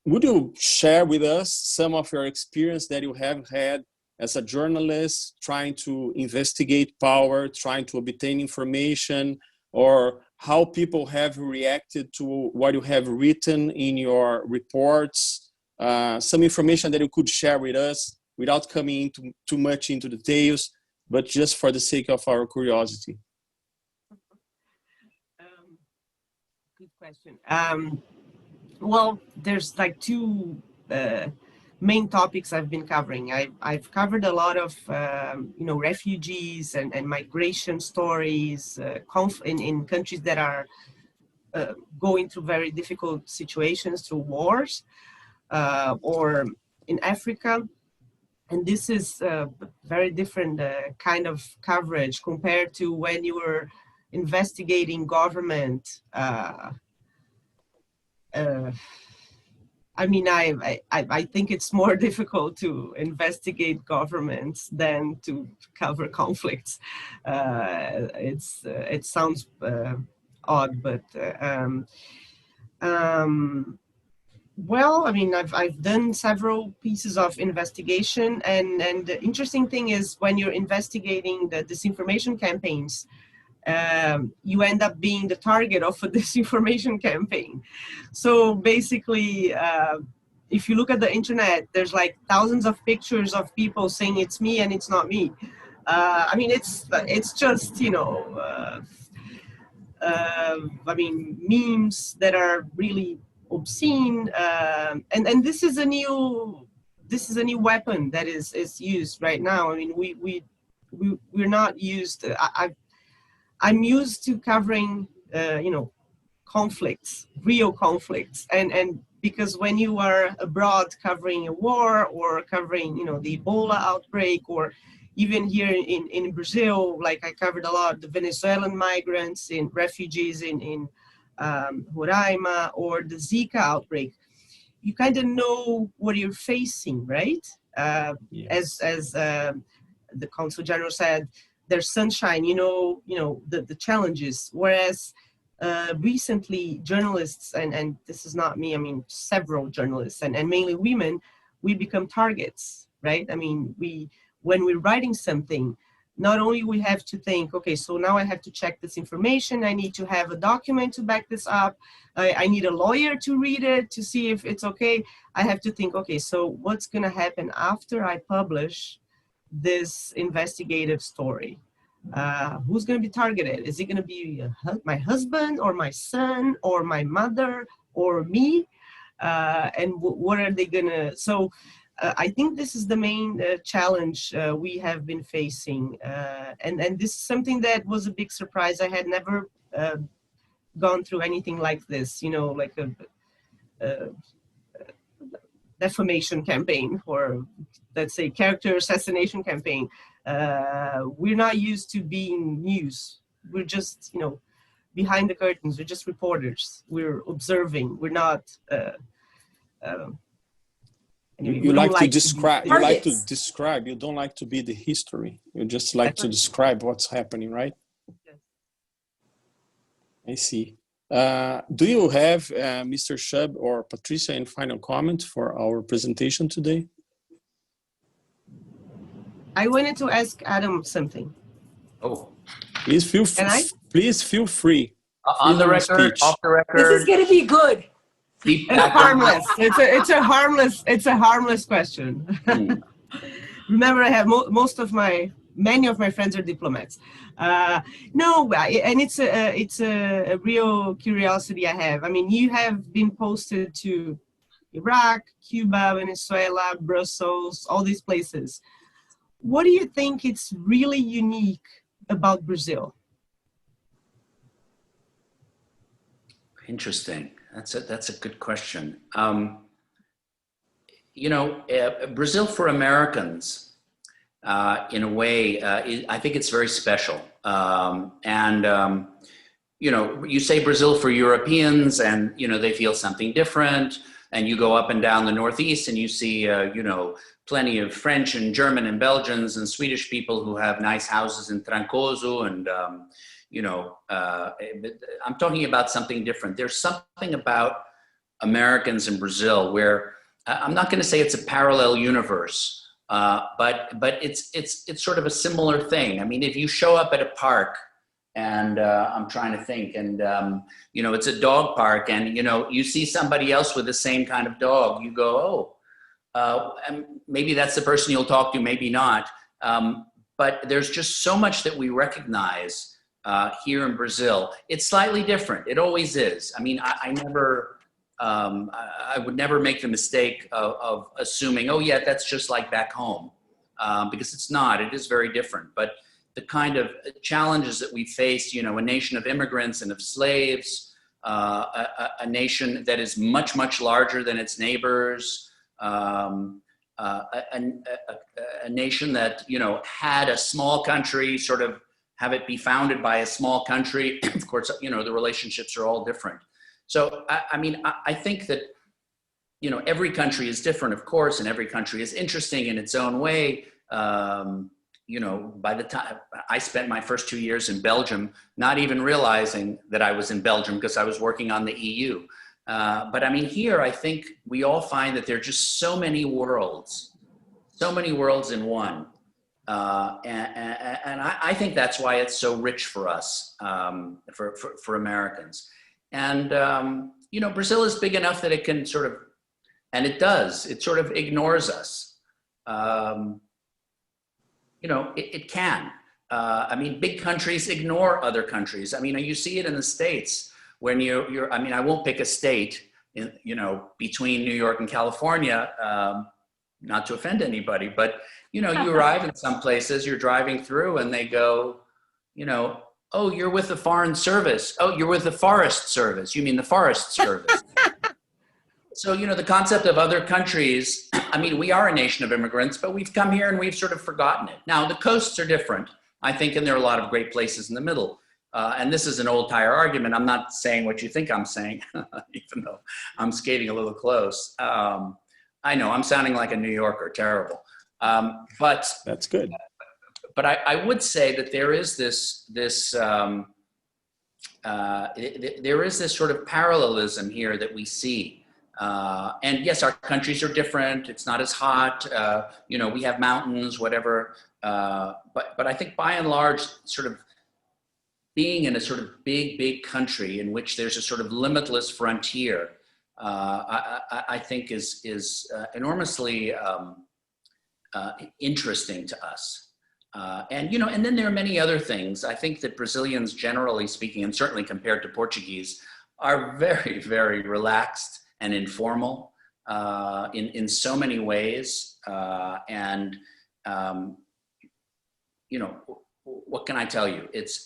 would you share with us some of your experience that you have had as a journalist, trying to investigate power, trying to obtain information, or how people have reacted to what you have written in your reports? Some information that you could share with us without coming into too much into details, but just for the sake of our curiosity. Good question. Well, there's like two main topics I've been covering. I've covered a lot of refugees and migration stories in countries that are going through very difficult situations through wars, or in Africa. And this is a very different kind of coverage compared to when you were investigating government. I think it's more difficult to investigate governments than to cover conflicts. It sounds odd, but Well, I mean, I've done several pieces of investigation, and the interesting thing is when you're investigating the disinformation campaigns, you end up being the target of a disinformation campaign. So basically, if you look at the internet, there's like thousands of pictures of people saying it's me and it's not me. I mean, it's just, you know, I mean, memes that are really obscene, and this is a new weapon that is used right now. I mean, we're not used. I'm used to covering, you know, conflicts, real conflicts, and because when you are abroad covering a war or covering, you know, the Ebola outbreak, or even here in Brazil, like I covered a lot the Venezuelan migrants and refugees in Roraima, or the Zika outbreak, you kind of know what you're facing, right? Yes. As the Consul General said, there's sunshine, you know the challenges. Whereas recently journalists, and this is not me, I mean several journalists and mainly women, we become targets, right? I mean, when we're writing something, not only we have to think, okay, so now I have to check this information, I need to have a document to back this up, I need a lawyer to read it to see if it's okay. I have to think, okay, so what's going to happen after I publish this investigative story? Who's going to be targeted? Is it going to be my husband or my son or my mother or me? And what are they going to... So I think this is the main challenge we have been facing. And this is something that was a big surprise. I had never gone through anything like this, you know, like a defamation campaign, or let's say character assassination campaign. We're not used to being news. We're just, you know, behind the curtains. We're just reporters. We're observing. We're not... You like to describe. You like to Targets. describe. You don't like to be the history. You just like to describe what's happening, right? Yes. I see. Do you have, Mr. Shub or Patricia, any final comment for our presentation today? I wanted to ask Adam something. Oh, Please feel free. on the record, off the record. This is going to be good. Keep It's harmless. It's a harmless question. Remember, I have many of my friends are diplomats. No, and it's a real curiosity I have. I mean, you have been posted to Iraq, Cuba, Venezuela, Brussels, all these places. What do you think it's really unique about Brazil? Interesting. That's a good question. You know, Brazil for Americans, in a way, I think it's very special. You know, you say Brazil for Europeans, and you know they feel something different. And you go up and down the Northeast, and you see, you know, plenty of French and German and Belgians and Swedish people who have nice houses in Trancoso and. You know, I'm talking about something different. There's something about Americans in Brazil where I'm not going to say it's a parallel universe, but it's sort of a similar thing. I mean, if you show up at a park, and I'm trying to think, and you know, it's a dog park, and you know, you see somebody else with the same kind of dog, you go, oh, and maybe that's the person you'll talk to, maybe not. But there's just so much that we recognize. Here in Brazil, it's slightly different. It always is. I mean, I would never make the mistake of assuming, oh yeah, that's just like back home, because it's not. It is very different. But the kind of challenges that we face, you know, a nation of immigrants and of slaves, a nation that is much, much larger than its neighbors, a nation that, you know, had a small country sort of have it be founded by a small country. Of course, you know, the relationships are all different. So, I mean, I think that, you know, every country is different, of course, and every country is interesting in its own way. You know, by the time I spent my first 2 years in Belgium, not even realizing that I was in Belgium because I was working on the EU. But I mean, here, I think we all find that there are just so many worlds in one. And I think that's why it's so rich for us, for Americans. And, you know, Brazil is big enough that it can sort of, and it does, it sort of ignores us. You know, it can. I mean, big countries ignore other countries. I mean, you see it in the States when I mean, I won't pick a state, you know, between New York and California, not to offend anybody, but, you know, you arrive in some places, you're driving through and they go, you know, oh, you're with the Foreign Service. Oh, you're with the Forest Service. You mean the Forest Service. So, you know, the concept of other countries, I mean, we are a nation of immigrants, but we've come here and we've sort of forgotten it. Now, the coasts are different, I think, and there are a lot of great places in the middle. And this is an old tire argument. I'm not saying what you think I'm saying, even though I'm skating a little close. I know I'm sounding like a New Yorker, terrible. But that's good. But I would say that there is this sort of parallelism here that we see. And yes, our countries are different. It's not as hot. You know, we have mountains, whatever. But I think by and large, sort of being in a sort of big country in which there's a sort of limitless frontier, I think is enormously interesting to us. And, you know, and then there are many other things. I think that Brazilians, generally speaking, and certainly compared to Portuguese, are very, very relaxed and informal in so many ways. And, you know, what can I tell you? It's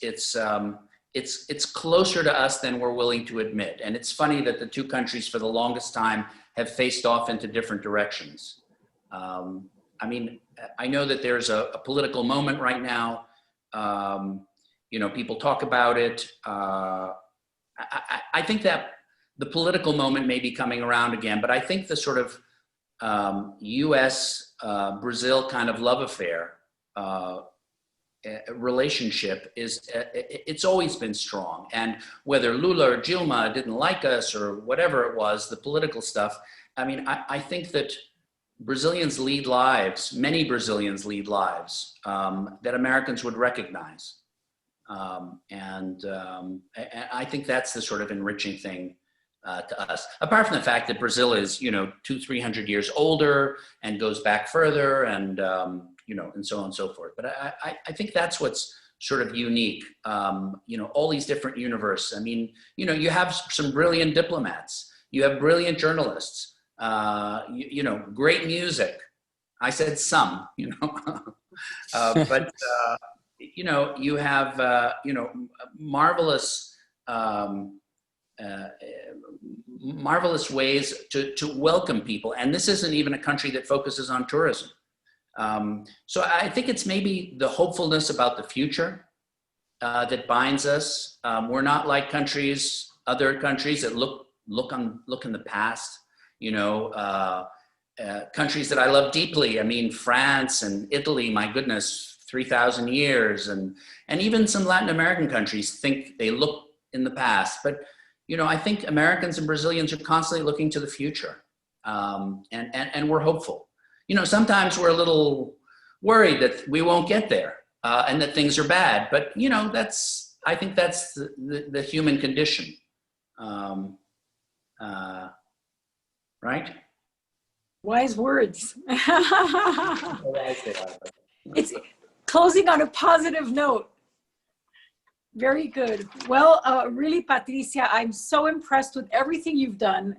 closer to us than we're willing to admit. And it's funny that the two countries for the longest time have faced off into different directions. I mean, I know that there's a political moment right now. You know, people talk about it. I think that the political moment may be coming around again, but I think the sort of US-Brazil kind of love affair relationship it's always been strong. And whether Lula or Dilma didn't like us or whatever it was, the political stuff, I mean, I think that Brazilians lead lives, many Brazilians lead lives that Americans would recognize. And I think that's the sort of enriching thing to us. Apart from the fact that Brazil is, you know, 200-300 years older and goes back further and, you know, and so on and so forth. But I think that's what's sort of unique. You know, all these different universes. I mean, you know, you have some brilliant diplomats. You have brilliant journalists. You know, great music. I said some, you know, but, you know, you have, you know, marvelous ways to welcome people. And this isn't even a country that focuses on tourism. So I think it's maybe the hopefulness about the future that binds us. We're not like other countries that look in the past. You know, countries that I love deeply. I mean, France and Italy, my goodness, 3,000 years. And even some Latin American countries think they look in the past. But, you know, I think Americans and Brazilians are constantly looking to the future. And we're hopeful. You know, sometimes we're a little worried that we won't get there and that things are bad. But, you know, I think that's the human condition. Right? Wise words. It's closing on a positive note. Very good. Well, really, Patricia, I'm so impressed with everything you've done.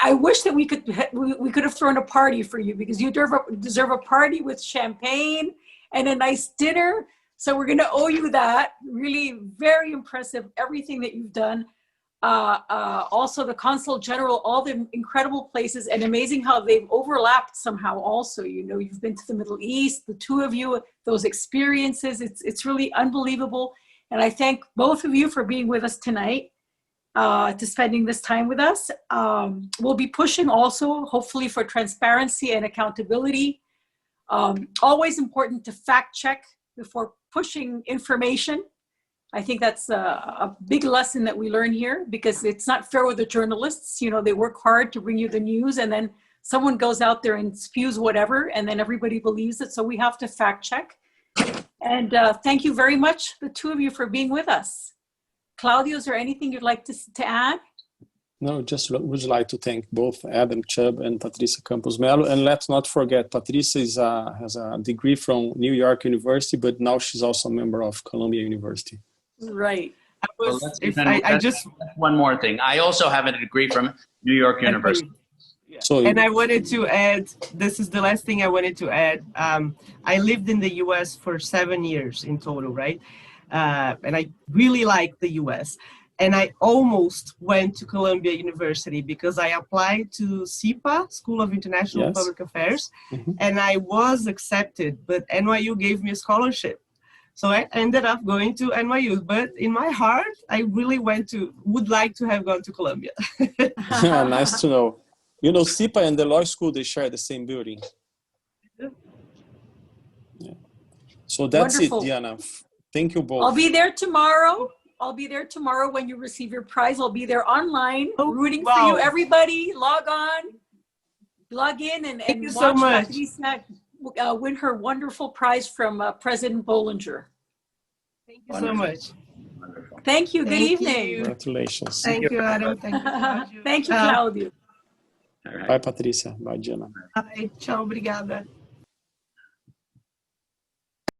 I wish that we could have thrown a party for you, because you deserve a party with champagne and a nice dinner. So we're going to owe you that. Really, very impressive, everything that you've done. Also the Consul General, all the incredible places, and amazing how they've overlapped somehow also. You know, you've been to the Middle East, the two of you, those experiences, it's really unbelievable. And I thank both of you for being with us tonight, to spending this time with us. We'll be pushing also, hopefully, for transparency and accountability. Always important to fact check before pushing information. I think that's a big lesson that we learn here, because it's not fair with the journalists. You know, they work hard to bring you the news, and then someone goes out there and spews whatever, and then everybody believes it. So we have to fact check. And thank you very much, the two of you, for being with us. Claudio, is there anything you'd like to add? No, just would like to thank both Adam Shub and Patricia Campos Mello. And let's not forget, Patricia has a degree from New York University, but now she's also a member of Columbia University. Right. Just one more thing. I also have a degree from New York University. So, and I wanted to add, this is the last thing I wanted to add. I lived in the US for 7 years in total, right? And I really like the US. And I almost went to Columbia University because I applied to SIPA, School of International Public Affairs, and I was accepted, but NYU gave me a scholarship. So I ended up going to NYU, but in my heart, I really would like to have gone to Columbia. Yeah, nice to know. You know, SIPA and the law school, they share the same building. Yeah. So that's Wonderful. it, Diana. Thank you both. I'll be there tomorrow. I'll be there tomorrow when you receive your prize. I'll be there online, rooting for you. Everybody, log in and watch Patricia win her wonderful prize from President Bollinger. Thank you so much. Wonderful. Thank you. Good evening. Congratulations. Thank you, Adam. Thank you, Claudio. Thank you, Claudio. All right. Bye, Patricia. Bye, Diana. Bye. Tchau, obrigada.